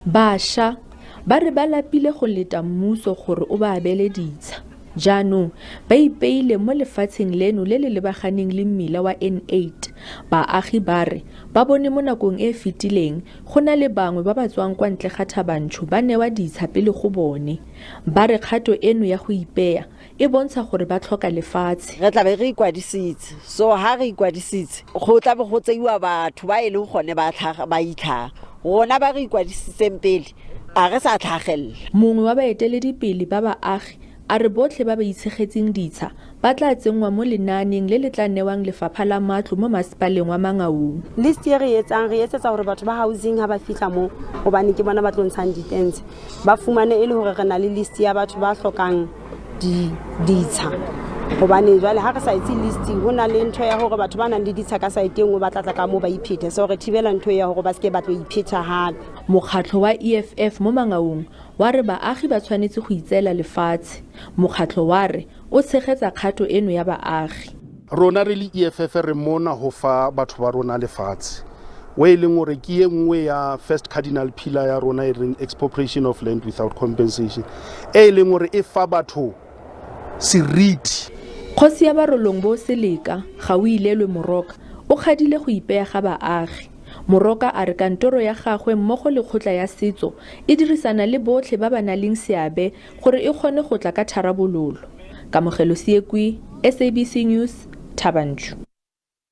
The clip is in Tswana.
Bašwa ba re ba lapile go leta mmuso gore o ba abele ditsha. Jaanong ba ipeile mo lefatsheng leno le le lebaganeng le mmila wa N8. Baagi ba re ba bone mo nakong e e fetileng go na le bangwe ba ba tswang kwa ntle ga Thabanchu ba newa ditsha pele go bone. Ba re kgato eno ya go ipea e bontsha gore ba tlhoka lefatshe. Re tla be re ikwadisitse, so ha re ikwadisitse go tla be go tseiwa batho ba e leng gone ba itlhaga rona ba re ikwadisitseng pele a re sa tlhagella. Mongwe wa baeteledipele ba baagi a re botlhe ba ba itshegetseng ditsha ba tla tsenngwa mo lenaaneng le le tla newang Lefapha la Matlo mo Masepaleng wa Mangaung. List e re etsetsa gore batho ba housing ha ba fihla mo gobane ke bona ba tlontshang ditents ba fumane e le gore re na le list ya batho ba hlokang ditsha gobane jwale ha re sa itse listing ho na le ntho ya gore batho ba nang le ditsha ka site engwe ba tla ka mo ba iphete so re thibela ntho ya gore ba seke ba tlo ipheta hape. Mokgatlho wa EFF mo Mangaung wa re baagi ba tshwanetse go itseela lefatshe. Mokgatlho wa re o tshegetsa kgato eno ya baagi. Rona re le EFF re mona ho fa batho ba rona lefatshe we leng gore ke engwe ya first cardinal pillar ya rona e reng expropriation of land without compensation e leng gore e fa batho seriti. Kgosi ya Barolong bo Seleka ga o ilelwe Moroka o kgadile go ipea ga baagi. Moroka a re kantoro ya gagwe mmogo le kgotla ya setso e dirisana le botlhe ba ba nang le seabe gore e kgone go tla ka tharabololo. Kamogelo Siekwi, SABC News, Thabanchu.